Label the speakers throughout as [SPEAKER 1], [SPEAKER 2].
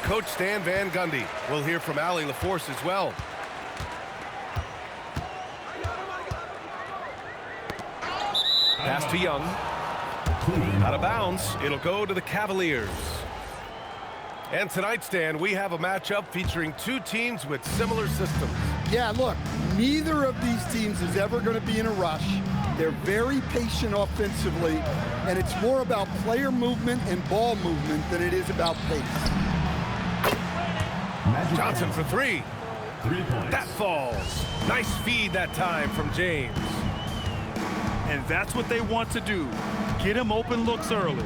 [SPEAKER 1] Coach Stan Van Gundy. We'll hear from Allie LaForce as well. Pass to Young. Out of bounds. It'll go to the Cavaliers. And tonight, Stan, we have a matchup featuring two teams with similar systems.
[SPEAKER 2] Yeah, look, neither of these teams is ever going to be in a rush. They're very patient offensively, and it's more about player movement and ball movement than it is about pace.
[SPEAKER 1] Johnson for three.
[SPEAKER 3] 3 points.
[SPEAKER 1] That falls. Nice feed that time from James.
[SPEAKER 4] And that's what they want to do. Get him open looks early.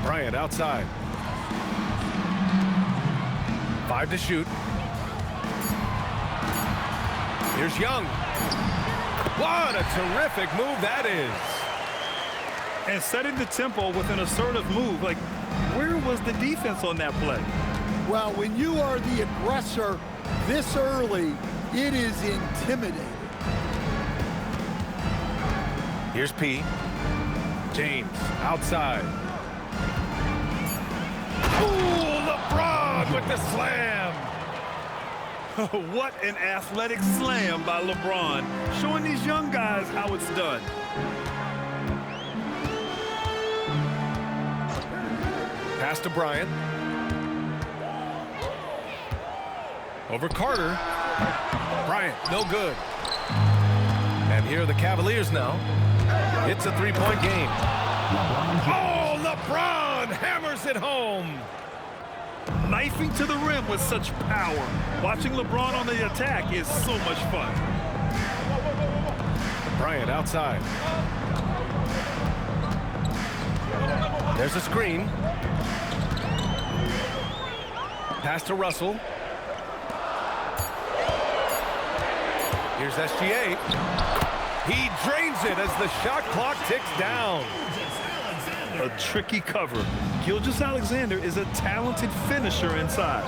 [SPEAKER 1] Bryant outside. 5 to shoot. Here's Young. What a terrific move that is.
[SPEAKER 4] And setting the tempo with an assertive move. Like, where was the defense on that play?
[SPEAKER 2] Well, when you are the aggressor this early, it is intimidating.
[SPEAKER 1] Here's P. James outside. Ooh, LeBron with the slam.
[SPEAKER 4] What an athletic slam by LeBron, showing these young guys how it's done.
[SPEAKER 1] Pass to Bryant. Over Carter. Bryant, no good. And here are the Cavaliers now. It's a three-point game. Oh, LeBron hammers it home.
[SPEAKER 4] Knifing to the rim with such power. Watching LeBron on the attack is so much fun.
[SPEAKER 1] Bryant outside. There's a screen. Pass to Russell. Here's SGA. He drains it as the shot clock ticks down.
[SPEAKER 4] A tricky cover. Gilgeous-Alexander is a talented finisher inside.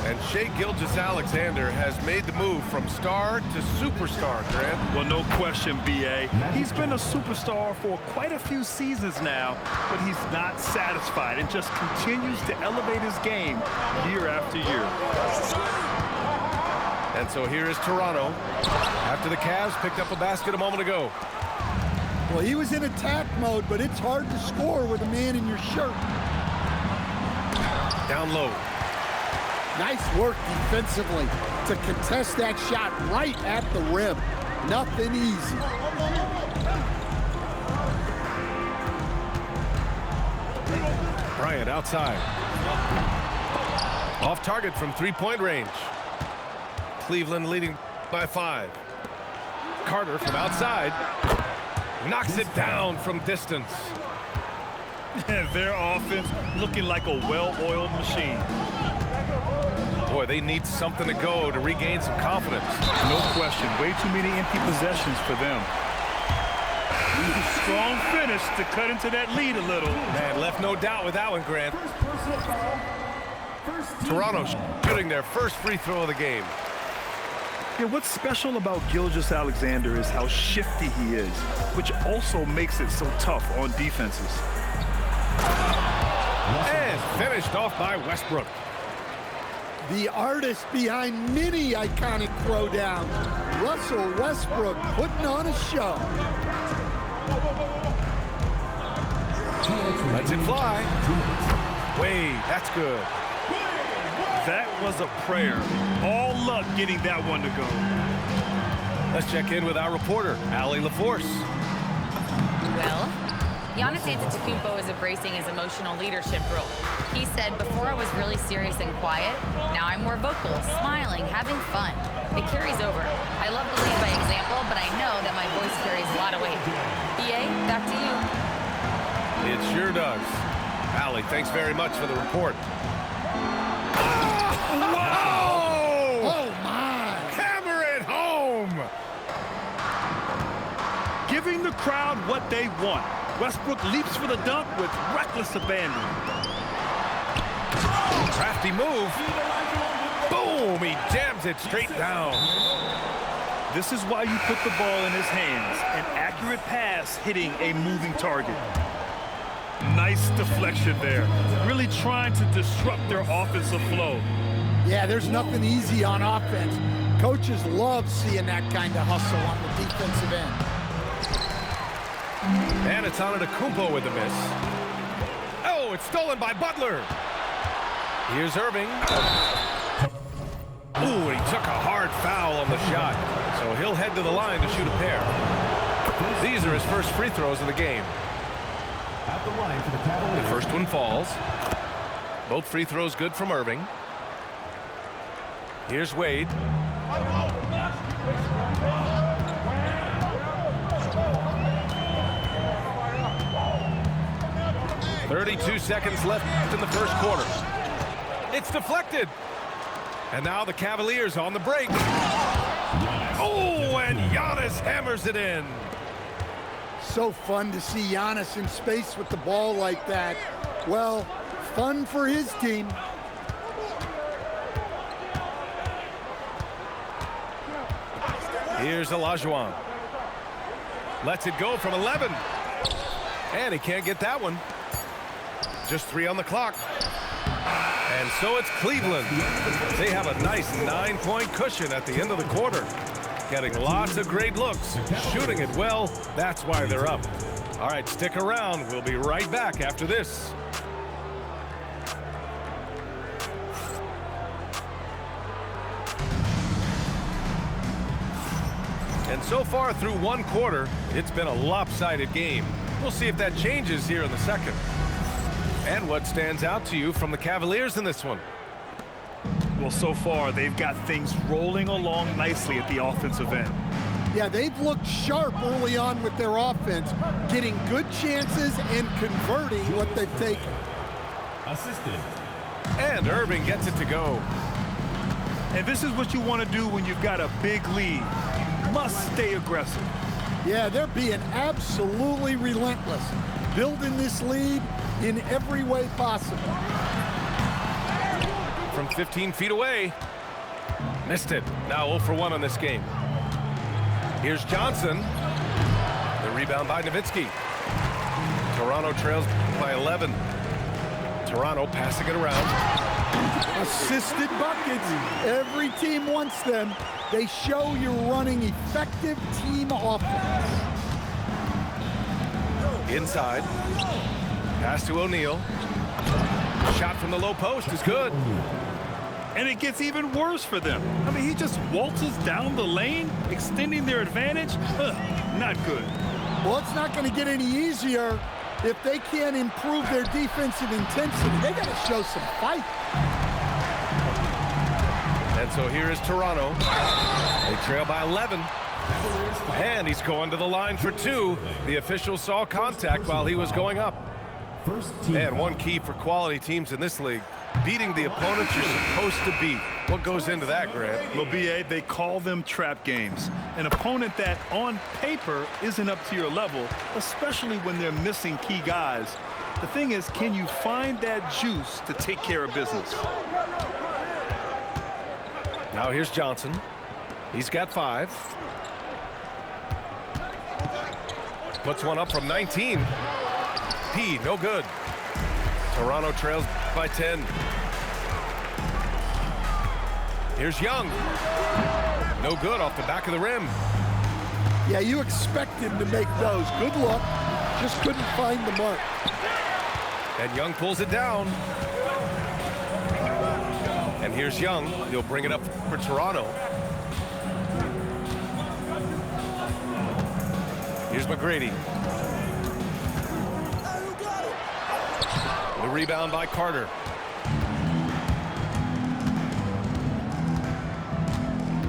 [SPEAKER 1] And Shai Gilgeous-Alexander has made the move from star to superstar, Grant.
[SPEAKER 4] Well, no question, B.A. He's been a superstar for quite a few seasons now, but he's not satisfied and just continues to elevate his game year after year.
[SPEAKER 1] And so here is Toronto after the Cavs picked up a basket a moment ago.
[SPEAKER 2] Well, he was in attack mode, but it's hard to score with a man in your shirt.
[SPEAKER 1] Down low.
[SPEAKER 2] Nice work defensively to contest that shot right at the rim. Nothing easy.
[SPEAKER 1] Bryant outside. Off target from three-point range. Cleveland leading by 5. Carter from outside. Knocks it down from distance.
[SPEAKER 4] Their offense looking like a well-oiled machine.
[SPEAKER 1] Boy, they need something to go to regain some confidence.
[SPEAKER 4] No question. Way too many empty possessions for them. Strong finish to cut into that lead a little.
[SPEAKER 1] Man, left no doubt with that one, Grant. Toronto shooting their first free throw of the game.
[SPEAKER 4] Yeah, what's special about Gilgeous-Alexander is how shifty he is, which also makes it so tough on defenses.
[SPEAKER 1] And finished off by Westbrook.
[SPEAKER 2] The artist behind many iconic throwdowns, Russell Westbrook, putting on a show.
[SPEAKER 1] Lets it fly. Wade, that's good.
[SPEAKER 4] That was a prayer. All luck getting that one to go.
[SPEAKER 1] Let's check in with our reporter, Allie LaForce.
[SPEAKER 5] Well, Giannis Antetokounmpo is embracing his emotional leadership role. He said, "Before I was really serious and quiet. Now I'm more vocal, smiling, having fun. It carries over. I love to lead by example, but I know that my voice carries a lot of weight." BA, back to you.
[SPEAKER 1] It sure does. Allie, thanks very much for the report. Whoa!
[SPEAKER 2] Oh, my!
[SPEAKER 1] Hammer it home!
[SPEAKER 4] Giving the crowd what they want. Westbrook leaps for the dunk with reckless abandon.
[SPEAKER 1] Crafty move. Boom! He jams it straight down.
[SPEAKER 4] This is why you put the ball in his hands. An accurate pass hitting a moving target. Nice deflection there. Really trying to disrupt their offensive flow.
[SPEAKER 2] Yeah, there's nothing easy on offense. Coaches love seeing that kind of hustle on the defensive end.
[SPEAKER 1] And it's on Kumpo with the miss. Oh, it's stolen by Butler. Here's Irving. Ooh, he took a hard foul on the shot. So he'll head to the line to shoot a pair. These are his first free throws of the game.
[SPEAKER 3] At the line for the Cavaliers.
[SPEAKER 1] The first one falls. Both free throws good from Irving. Here's Wade. "32 seconds left in the first quarter. It's deflected. And now the Cavaliers on the break. Oh, and Giannis hammers it in.
[SPEAKER 2] So fun to see Giannis in space with the ball like that. Well, fun for his team.
[SPEAKER 1] Here's Olajuwon. Lets it go from 11. And he can't get that one. Just 3 on the clock. And so it's Cleveland. They have a nice 9-point cushion at the end of the quarter. Getting lots of great looks. Shooting it well. That's why they're up. All right, stick around. We'll be right back after this. And so far through one quarter, it's been a lopsided game. We'll see if that changes here in the second. And what stands out to you from the Cavaliers in this one?
[SPEAKER 4] Well, so far, they've got things rolling along nicely at the offensive end.
[SPEAKER 2] Yeah, they've looked sharp early on with their offense, getting good chances and converting what they've taken.
[SPEAKER 3] Assisted.
[SPEAKER 1] And Irving gets it to go.
[SPEAKER 4] And this is what you want to do when you've got a big lead. You must stay aggressive.
[SPEAKER 2] Yeah, they're being absolutely relentless, building this lead in every way possible.
[SPEAKER 1] From 15 feet away. Missed it. Now 0 for 1 on this game. Here's Johnson. The rebound by Nowitzki. Toronto trails by 11. Toronto passing it around.
[SPEAKER 2] Assisted buckets. Every team wants them. They show you're running effective team offense.
[SPEAKER 1] Inside. Pass to O'Neal. Shot from the low post is good.
[SPEAKER 4] And it gets even worse for them. I mean, he just waltzes down the lane, extending their advantage. Not good.
[SPEAKER 2] Well, it's not going to get any easier if they can't improve their defensive intensity. They got to show some fight.
[SPEAKER 1] And so here is Toronto. They trail by 11. And he's going to the line for 2. The official saw contact while he was going up. And one key for quality teams in this league, beating the opponents you're supposed to beat. What goes into that, Grant?
[SPEAKER 4] Well, B.A., they call them trap games. An opponent that, on paper, isn't up to your level, especially when they're missing key guys. The thing is, can you find that juice to take care of business?
[SPEAKER 1] Now here's Johnson. He's got 5. Puts one up from 19. P, no good. Toronto trails by 10. Here's Young. No good off the back of the rim.
[SPEAKER 2] Yeah, you expect him to make those. Good luck. Just couldn't find the mark.
[SPEAKER 1] And Young pulls it down. And here's Young. He'll bring it up for Toronto. Here's McGrady. The rebound by Carter.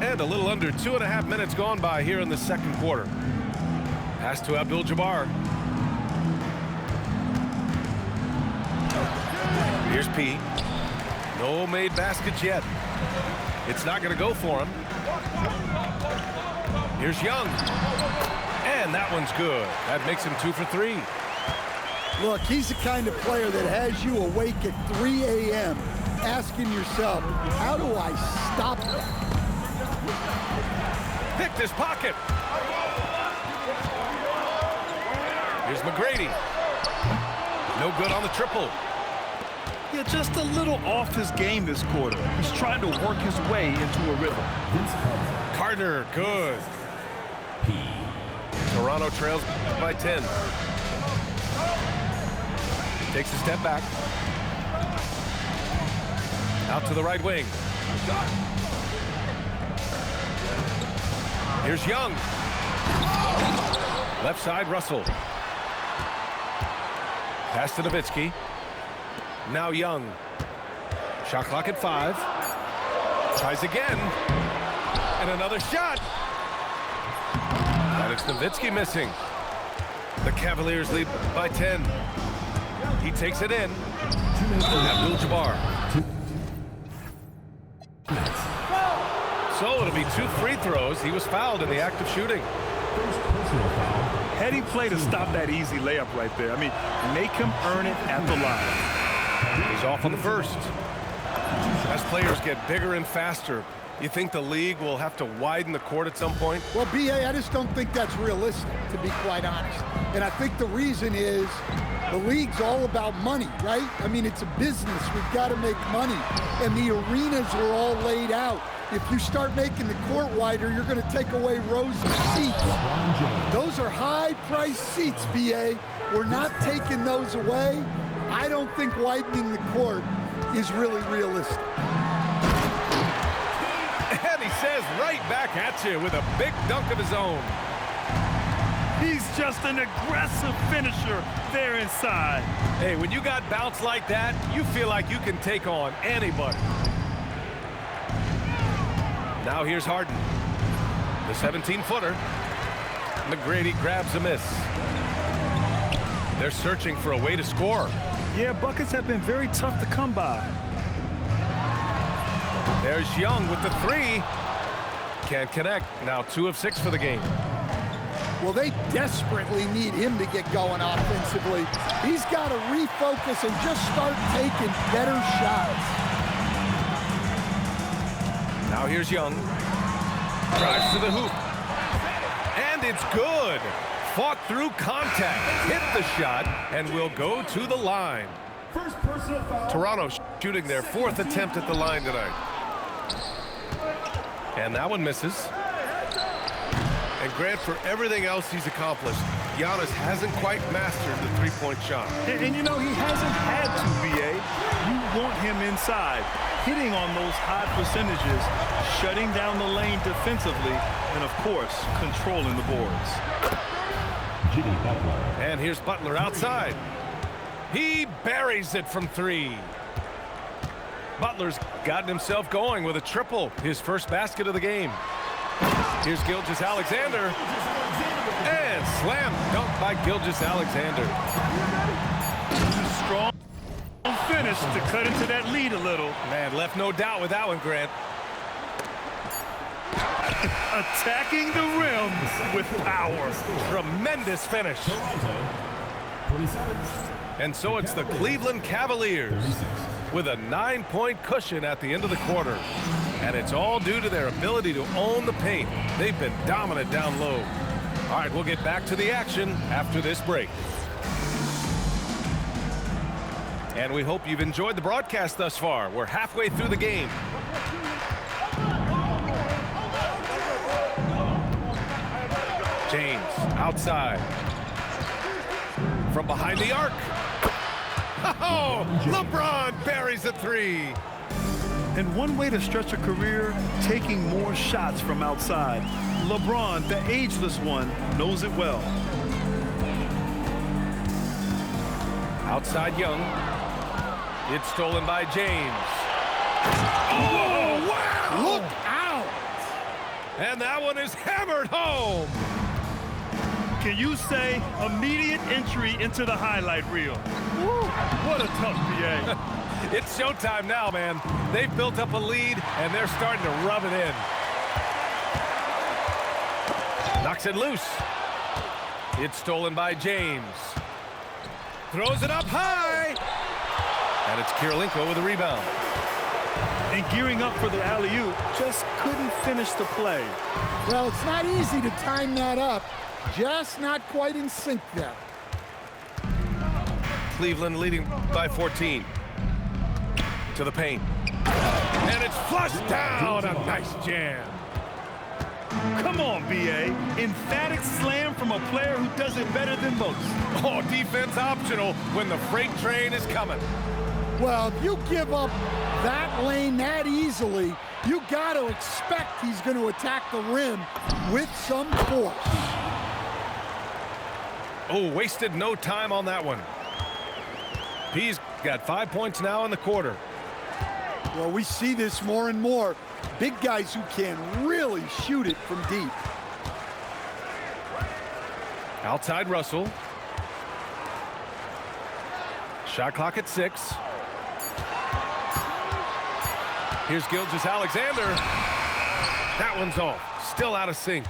[SPEAKER 1] And a little under 2.5 minutes gone by here in the second quarter. Pass to Abdul-Jabbar. Here's P. No made baskets yet. It's not going to go for him. Here's Young. And that one's good. That makes him 2 for 3.
[SPEAKER 2] Look, he's the kind of player that has you awake at 3 a.m. asking yourself, how do I stop that?
[SPEAKER 1] Picked his pocket. Here's McGrady. No good on the triple.
[SPEAKER 4] Yeah, just a little off his game this quarter. He's trying to work his way into a rhythm.
[SPEAKER 1] Carter, good. Toronto trails by 10. Takes a step back. Out to the right wing. Here's Young. Left side, Russell. Pass to Nowitzki. Now Young. Shot clock at 5. Tries again. And another shot. And it's Nowitzki missing. The Cavaliers lead by 10. He takes it in. Abdul-Jabbar. So it'll be 2 free throws. He was fouled in the act of shooting.
[SPEAKER 4] Heady play to stop that easy layup right there. I mean, make him earn it at the line.
[SPEAKER 1] He's off on the first. As players get bigger and faster, you think the league will have to widen the court at some point?
[SPEAKER 2] Well, B.A., I just don't think that's realistic, to be quite honest. And I think the reason is the league's all about money, right? I mean, it's a business. We've got to make money. And the arenas were all laid out. If you start making the court wider, you're going to take away rows of seats. Those are high-priced seats, B.A. We're not taking those away. I don't think widening the court is really realistic.
[SPEAKER 1] And he says right back at you with a big dunk of his own.
[SPEAKER 4] He's just an aggressive finisher there inside.
[SPEAKER 1] Hey, when you got bounce like that, you feel like you can take on anybody. Now here's Harden. The 17-footer. McGrady grabs a miss. They're searching for a way to score.
[SPEAKER 4] Yeah, buckets have been very tough to come by.
[SPEAKER 1] There's Young with the 3. Can't connect. Now 2 of 6 for the game.
[SPEAKER 2] Well, they desperately need him to get going offensively. He's got to refocus and just start taking better shots.
[SPEAKER 1] Now here's Young. Drives to the hoop. And it's good. Fought through contact. Hit the shot and will go to the line.
[SPEAKER 3] First personal foul.
[SPEAKER 1] Toronto shooting their 4th attempt at the line tonight. And that one misses. And Grant, for everything else he's accomplished, Giannis hasn't quite mastered the three-point shot.
[SPEAKER 4] And you know, he hasn't had to, B.A. You want him inside, hitting on those high percentages, shutting down the lane defensively, and, of course, controlling the boards.
[SPEAKER 1] And here's Butler outside. He buries it from 3. Butler's gotten himself going with a triple, his first basket of the game. Here's Gilgeous-Alexander. And slam dunk by Gilgeous-Alexander.
[SPEAKER 4] Strong finish to cut into that lead a little.
[SPEAKER 1] Man, left no doubt with that one, Grant.
[SPEAKER 4] Attacking the rim with power.
[SPEAKER 1] Tremendous finish. And so it's the Cleveland Cavaliers with a 9-point cushion at the end of the quarter. And it's all due to their ability to own the paint. They've been dominant down low. All right, we'll get back to the action after this break. And we hope you've enjoyed the broadcast thus far. We're halfway through the game. James outside. From behind the arc. Oh, LeBron buries a 3.
[SPEAKER 4] And one way to stretch a career, taking more shots from outside. LeBron, the ageless one, knows it well.
[SPEAKER 1] Outside Young. It's stolen by James. Oh, wow!
[SPEAKER 2] Look out!
[SPEAKER 1] And that one is hammered home.
[SPEAKER 4] Can you say immediate entry into the highlight reel? Woo, what a tough PA.
[SPEAKER 1] It's showtime now, man. They've built up a lead, and they're starting to rub it in. Knocks it loose. It's stolen by James. Throws it up high. And it's Kirilenko with a rebound.
[SPEAKER 4] And gearing up for the alley-oop, just couldn't finish the play.
[SPEAKER 2] Well, it's not easy to time that up. Just not quite in sync there.
[SPEAKER 1] Cleveland leading by 14. To the paint. And it's flushed down. A nice jam.
[SPEAKER 4] Come on, B.A. Emphatic slam from a player who does it better than most.
[SPEAKER 1] Oh, defense optional when the freight train is coming.
[SPEAKER 2] Well, if you give up that lane that easily, you got to expect he's going to attack the rim with some force.
[SPEAKER 1] Oh, wasted no time on that one. He's got 5 points now in the quarter.
[SPEAKER 2] Well, we see this more and more. Big guys who can really shoot it from deep.
[SPEAKER 1] Outside Russell. Shot clock at 6. Here's Gilgeous-Alexander. That one's off. Still out of sync.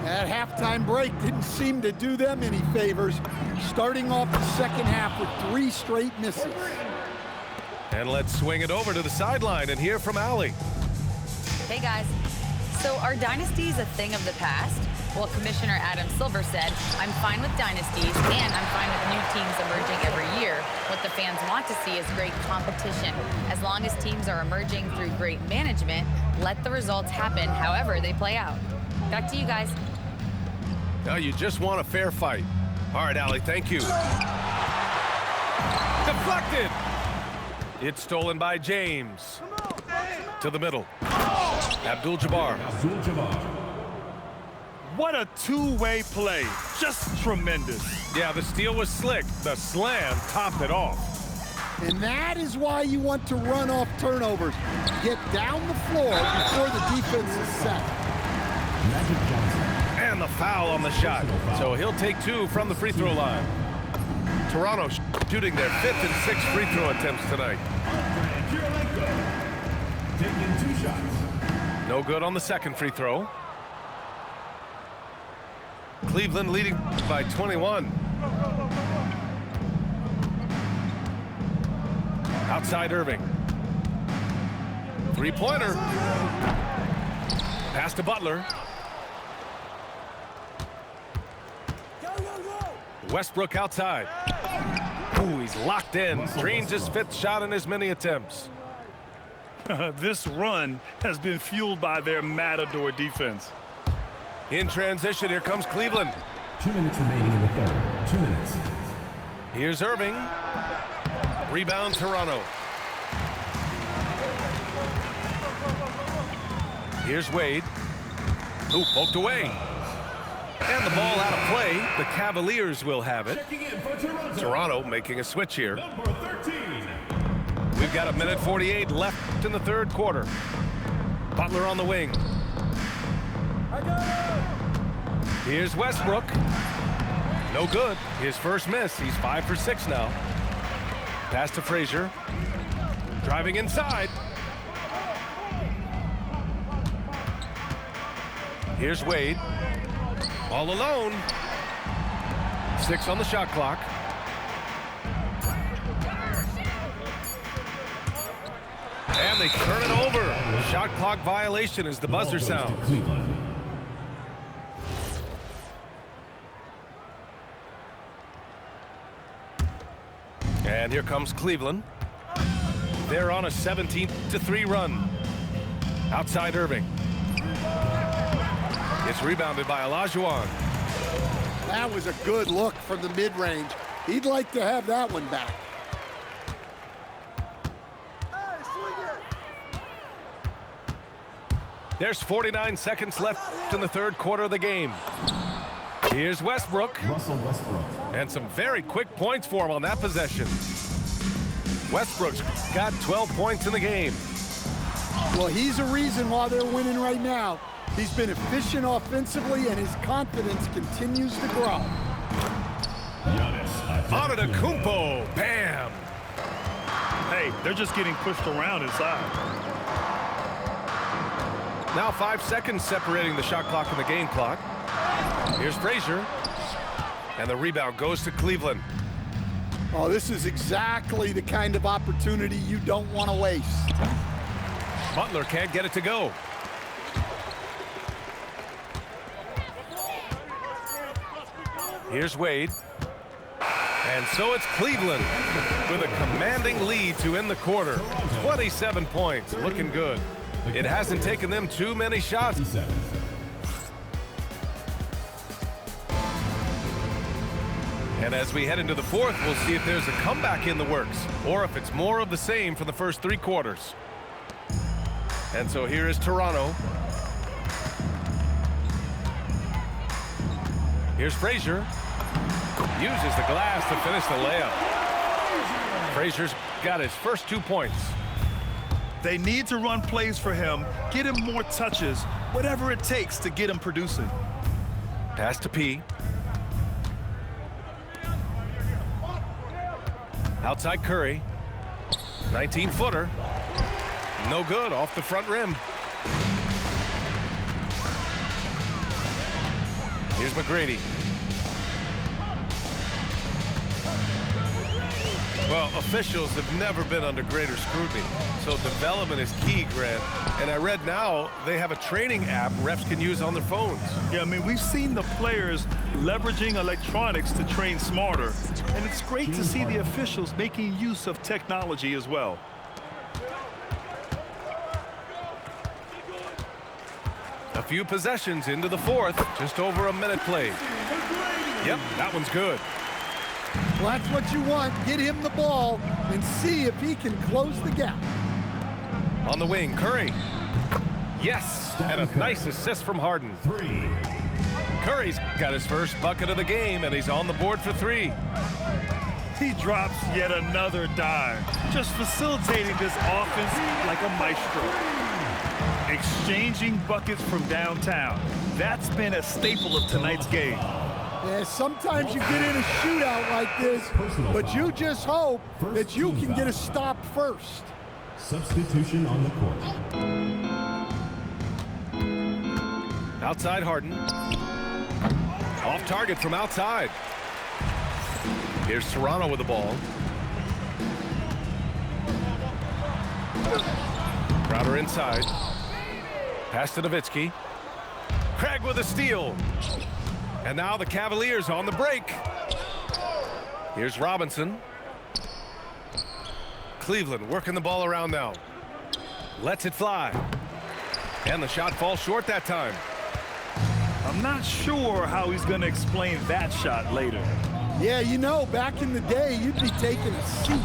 [SPEAKER 2] That halftime break didn't seem to do them any favors, starting off the second half with 3 straight misses.
[SPEAKER 1] And let's swing it over to the sideline and hear from Allie.
[SPEAKER 5] Hey guys. So are dynasties a thing of the past? Well, Commissioner Adam Silver said, I'm fine with dynasties and I'm fine with new teams emerging every year. What the fans want to see is great competition. As long as teams are emerging through great management, let the results happen however they play out. Back to you guys.
[SPEAKER 1] Now you just want a fair fight. All right, Allie, thank you. Deflected. It's stolen by James. To the middle. Abdul-Jabbar.
[SPEAKER 4] What a two-way play. Just tremendous.
[SPEAKER 1] Yeah, the steal was slick. The slam topped it off.
[SPEAKER 2] And that is why you want to run off turnovers. Get down the floor before the defense is set.
[SPEAKER 1] And the foul on the shot. So he'll take 2 from the free throw line. Toronto shooting their 5th and 6th free throw attempts tonight.
[SPEAKER 3] Taking 2 shots.
[SPEAKER 1] No good on the second free throw. Cleveland leading by 21. Outside Irving. Three-pointer. Pass to Butler. Westbrook outside. Ooh, he's locked in. Drains his 5th shot in as many attempts.
[SPEAKER 4] This run has been fueled by their matador defense.
[SPEAKER 1] In transition, here comes Cleveland.
[SPEAKER 3] 2 minutes remaining in the third. 2 minutes.
[SPEAKER 1] Here's Irving. Rebound Toronto. Here's Wade. Ooh, poked away. And the ball out of play. The Cavaliers will have it.
[SPEAKER 3] Checking in for Toronto.
[SPEAKER 1] Toronto making a switch here.
[SPEAKER 3] Number 13.
[SPEAKER 1] We've got 1:48 left in the third quarter. Butler on the wing. Here's Westbrook. No good. His first miss. He's 5 for 6 now. Pass to Frazier. Driving inside. Here's Wade. All alone. 6 on the shot clock. And they turn it over. Shot clock violation as the buzzer sounds. And here comes Cleveland. They're on a 17-3 run. Outside Irving. It's rebounded by Olajuwon.
[SPEAKER 2] That was a good look from the mid-range. He'd like to have that one back.
[SPEAKER 1] There's 49 seconds left in the third quarter of the game. Here's Westbrook.
[SPEAKER 3] Russell Westbrook.
[SPEAKER 1] And some very quick points for him on that possession. Westbrook's got 12 points in the game.
[SPEAKER 2] Well, he's a reason why they're winning right now. He's been efficient offensively, and his confidence continues to grow.
[SPEAKER 1] Antetokounmpo, bam!
[SPEAKER 4] Hey, they're just getting pushed around inside.
[SPEAKER 1] Now 5 seconds separating the shot clock and the game clock. Here's Frazier. And the rebound goes to Cleveland.
[SPEAKER 2] Oh, this is exactly the kind of opportunity you don't want to waste.
[SPEAKER 1] Butler can't get it to go. Here's Wade. And so it's Cleveland with a commanding lead to end the quarter. 27 points, looking good. It hasn't taken them too many shots. And as we head into the fourth, we'll see if there's a comeback in the works or if it's more of the same for the first 3 quarters. And so here is Toronto. Here's Frazier. Uses the glass to finish the layup. Frazier's got his first 2 points.
[SPEAKER 4] They need to run plays for him, get him more touches, whatever it takes to get him producing.
[SPEAKER 1] Pass to P. Outside Curry. 19-footer. No good, off the front rim. Here's McGrady. Well, officials have never been under greater scrutiny, so development is key, Grant. And I read now they have a training app refs can use on their phones.
[SPEAKER 4] Yeah, I mean, we've seen the players leveraging electronics to train smarter, and it's great to see the officials making use of technology as well.
[SPEAKER 1] A few possessions into the fourth, just over a minute played. Yep, that one's good.
[SPEAKER 2] Well, that's what you want. Get him the ball and see if he can close the gap.
[SPEAKER 1] On the wing, Curry. Yes, and a nice assist from Harden.
[SPEAKER 3] 3.
[SPEAKER 1] Curry's got his first bucket of the game, and he's on the board for 3.
[SPEAKER 4] He drops yet another dime, just facilitating this offense like a maestro. Exchanging buckets from downtown. That's been a staple of tonight's game.
[SPEAKER 2] Yeah, sometimes you get in a shootout like this, but you just hope that you can get a stop first.
[SPEAKER 3] Substitution on the court.
[SPEAKER 1] Outside Harden. Off target from outside. Here's Toronto with the ball. Crowder inside. Pass to Nowitzki. Craig with a steal. And now the Cavaliers on the break. Here's Robinson. Cleveland working the ball around now. Lets it fly. And the shot falls short that time.
[SPEAKER 4] I'm not sure how he's going to explain that shot later.
[SPEAKER 2] Yeah, you know, back in the day, you'd be taking a seat.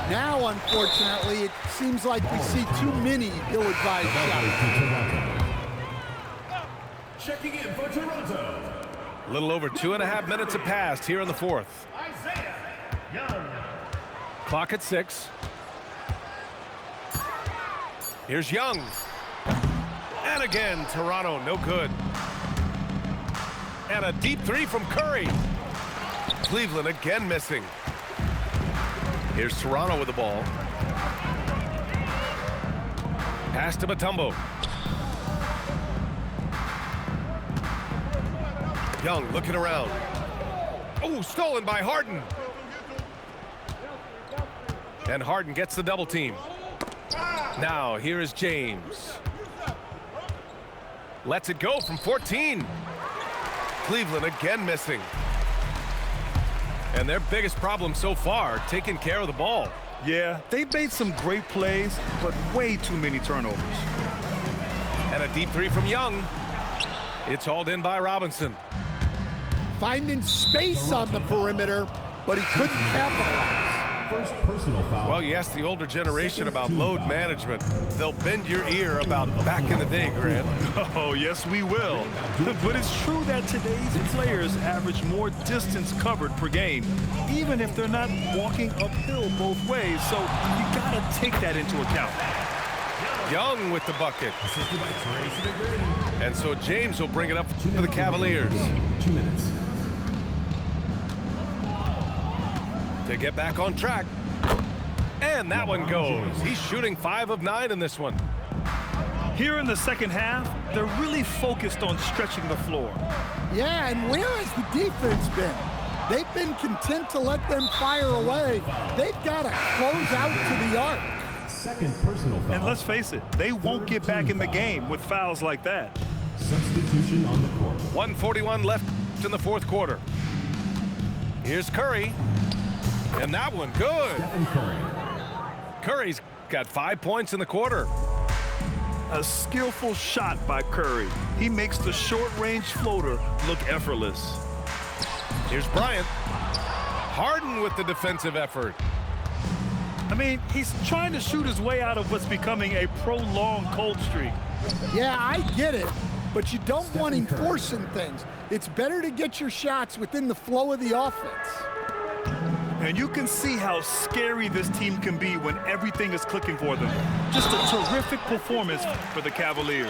[SPEAKER 2] Now, unfortunately, it seems like we see too many ill-advised shots.
[SPEAKER 3] Checking in for Toronto.
[SPEAKER 1] A little over 2.5 minutes have passed here in the fourth. Clock at 6. Here's Young. And again, Toronto, no good. And a deep 3 from Curry. Cleveland again missing. Here's Toronto with the ball. Pass to Mutombo. Young looking around. Oh, stolen by Harden. And Harden gets the double team. Now, here is James. Lets it go from 14. Cleveland again missing. And their biggest problem so far, taking care of the ball.
[SPEAKER 4] Yeah, they've made some great plays, but way too many turnovers.
[SPEAKER 1] And a deep 3 from Young. It's hauled in by Robinson.
[SPEAKER 2] Finding space on the perimeter, but he couldn't capitalize.
[SPEAKER 3] First personal foul.
[SPEAKER 1] Well, you ask the older generation about load management. They'll bend your ear about back in the day, Grant.
[SPEAKER 4] Oh, yes, we will. But it's true that today's players average more distance covered per game, even if they're not walking uphill both ways. So you got to take that into account.
[SPEAKER 1] Young with the bucket. And so James will bring it up for the Cavaliers.
[SPEAKER 3] 2 minutes.
[SPEAKER 1] To get back on track. And that one goes. He's shooting 5 of 9 in this one.
[SPEAKER 4] Here in the second half, they're really focused on stretching the floor.
[SPEAKER 2] Yeah, and where has the defense been? They've been content to let them fire away. They've got to close out to the arc.
[SPEAKER 3] Second personal foul.
[SPEAKER 4] And let's face it, they won't get back in the game with fouls like that.
[SPEAKER 3] Substitution on the court.
[SPEAKER 1] 1:41 left in the fourth quarter. Here's Curry. And that one good.
[SPEAKER 3] Stephen Curry.
[SPEAKER 1] Curry's got 5 points in the quarter.
[SPEAKER 4] A skillful shot by Curry. He makes the short-range floater look effortless.
[SPEAKER 1] Here's Bryant. Harden with the defensive effort.
[SPEAKER 4] I mean, he's trying to shoot his way out of what's becoming a prolonged cold streak.
[SPEAKER 2] Yeah, I get it, but you don't want him forcing things. It's better to get your shots within the flow of the offense.
[SPEAKER 4] And you can see how scary this team can be when everything is clicking for them. Just a terrific performance for the Cavaliers.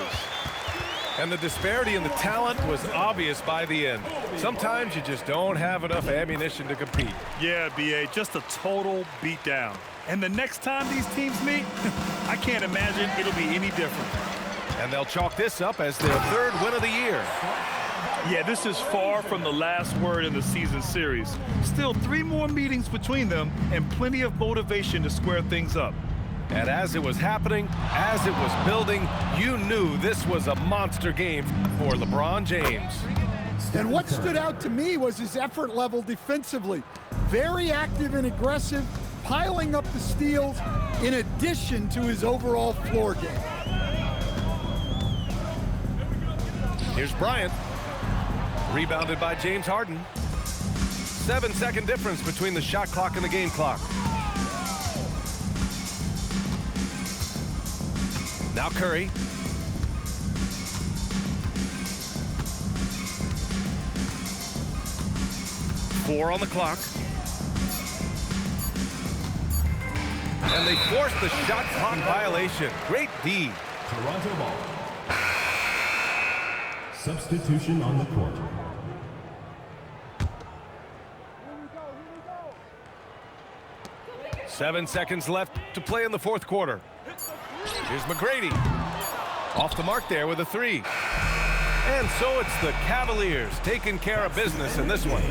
[SPEAKER 1] And the disparity in the talent was obvious by the end. Sometimes you just don't have enough ammunition to compete.
[SPEAKER 4] Yeah, B.A., just a total beatdown. And the next time these teams meet, I can't imagine it'll be any different.
[SPEAKER 1] And they'll chalk this up as their 3rd win of the year.
[SPEAKER 4] Yeah, this is far from the last word in the season series. Still 3 more meetings between them and plenty of motivation to square things up.
[SPEAKER 1] And as it was happening, as it was building, you knew this was a monster game for LeBron James.
[SPEAKER 2] And what stood out to me was his effort level defensively. Very active and aggressive, piling up the steals in addition to his overall floor game.
[SPEAKER 1] Here's Bryant. Rebounded by James Harden. 7-second difference between the shot clock and the game clock. Now Curry. Four on the clock. And they forced the shot clock violation. Great D.
[SPEAKER 3] Toronto ball. Substitution on the court.
[SPEAKER 1] Seven seconds left to play in the 4th quarter. Here's McGrady. Off the mark there with a 3. And so it's the Cavaliers taking care of business in this one.